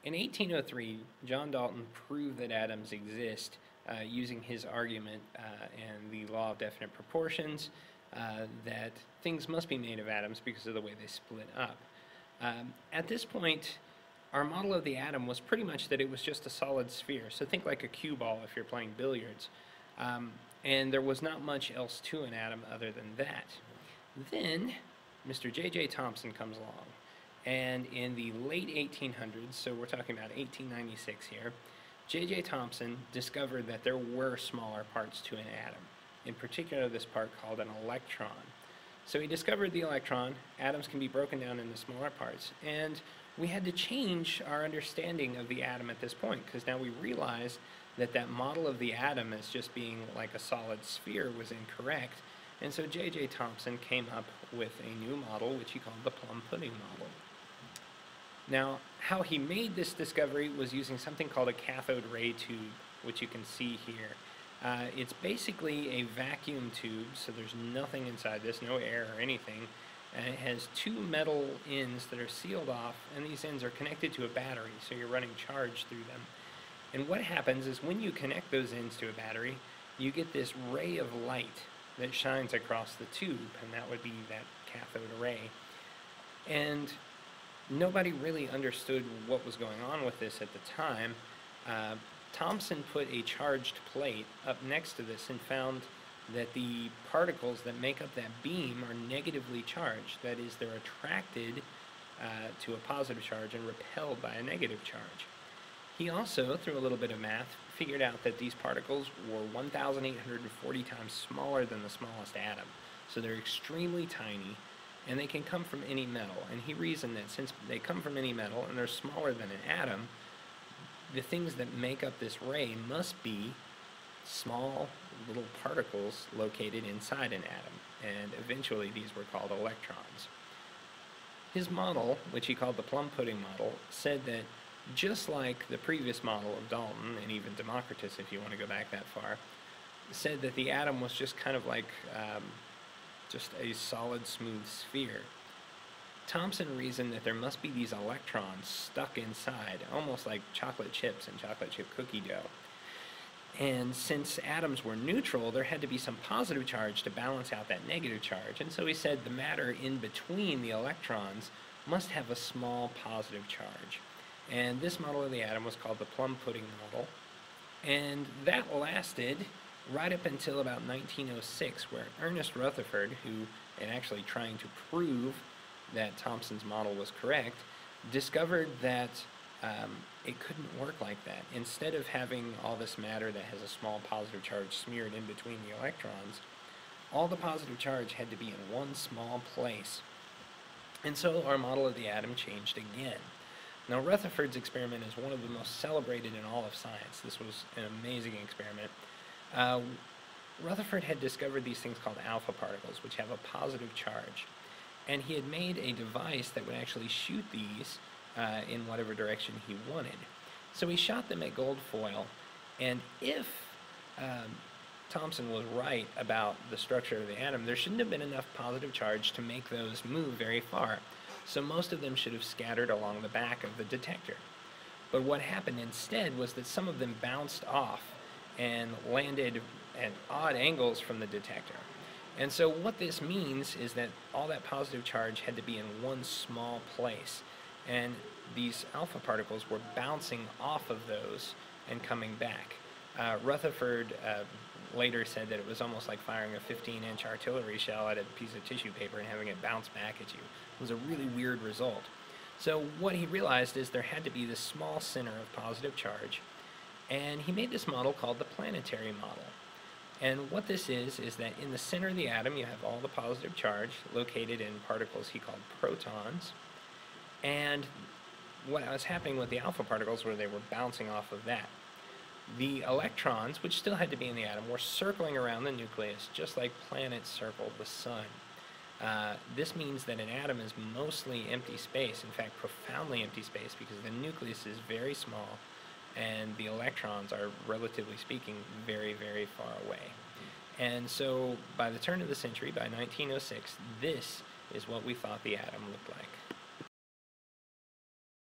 In 1803, John Dalton proved that atoms exist using his argument and the law of definite proportions that things must be made of atoms because of the way they split up. At this point, our model of the atom was pretty much that it was just a solid sphere. So think like a cue ball if you're playing billiards. And there was not much else to an atom other than that. Then Mr. J.J. Thomson comes along. And in the late 1800s, so we're talking about 1896 here, J.J. Thomson discovered that there were smaller parts to an atom, in particular this part called an electron. So he discovered the electron. Atoms can be broken down into smaller parts, and we had to change our understanding of the atom at this point, because now we realized that that model of the atom as just being like a solid sphere was incorrect, and so J.J. Thomson came up with a new model, which he called the plum pudding model. Now, how he made this discovery was using something called a cathode ray tube, which you can see here. It's basically a vacuum tube, so there's nothing inside this, no air or anything, and it has two metal ends that are sealed off, and these ends are connected to a battery, so you're running charge through them. And what happens is when you connect those ends to a battery, you get this ray of light that shines across the tube, and that would be that cathode ray. And nobody really understood what was going on with this at the time. Thomson put a charged plate up next to this and found that the particles that make up that beam are negatively charged. That is, they're attracted to a positive charge and repelled by a negative charge. He also, through a little bit of math, figured out that these particles were 1,840 times smaller than the smallest atom. So they're extremely tiny, and they can come from any metal. And he reasoned that since they come from any metal and they're smaller than an atom, the things that make up this ray must be small little particles located inside an atom. And eventually these were called electrons. His model, which he called the plum pudding model, said that just like the previous model of Dalton, and even Democritus if you want to go back that far, said that the atom was just kind of like just a solid, smooth sphere. Thomson reasoned that there must be these electrons stuck inside, almost like chocolate chips and chocolate chip cookie dough. And since atoms were neutral, there had to be some positive charge to balance out that negative charge. And so he said the matter in between the electrons must have a small positive charge. And this model of the atom was called the plum pudding model. And that lasted right up until about 1906, where Ernest Rutherford, who, in actually trying to prove that Thomson's model was correct, discovered that it couldn't work like that. Instead of having all this matter that has a small positive charge smeared in between the electrons, all the positive charge had to be in one small place. And so our model of the atom changed again. Now, Rutherford's experiment is one of the most celebrated in all of science. This was an amazing experiment. Rutherford had discovered these things called alpha particles, which have a positive charge. And he had made a device that would actually shoot these in whatever direction he wanted. So he shot them at gold foil, and if Thomson was right about the structure of the atom, there shouldn't have been enough positive charge to make those move very far. So most of them should have scattered along the back of the detector. But what happened instead was that some of them bounced off and landed at odd angles from the detector. And so what this means is that all that positive charge had to be in one small place. And these alpha particles were bouncing off of those and coming back. Rutherford later said that it was almost like firing a 15-inch artillery shell at a piece of tissue paper and having it bounce back at you. It was a really weird result. So what he realized is there had to be this small center of positive charge, and he made this model called the Planetary model. And what this is that in the center of the atom you have all the positive charge located in particles he called protons, and what was happening with the alpha particles were they were bouncing off of that. The electrons, which still had to be in the atom, were circling around the nucleus just like planets circled the sun. This means that an atom is mostly empty space, in fact profoundly empty space, because the nucleus is very small and the electrons are, relatively speaking, very, very far away. And so by the turn of the century, by 1906, this is what we thought the atom looked like.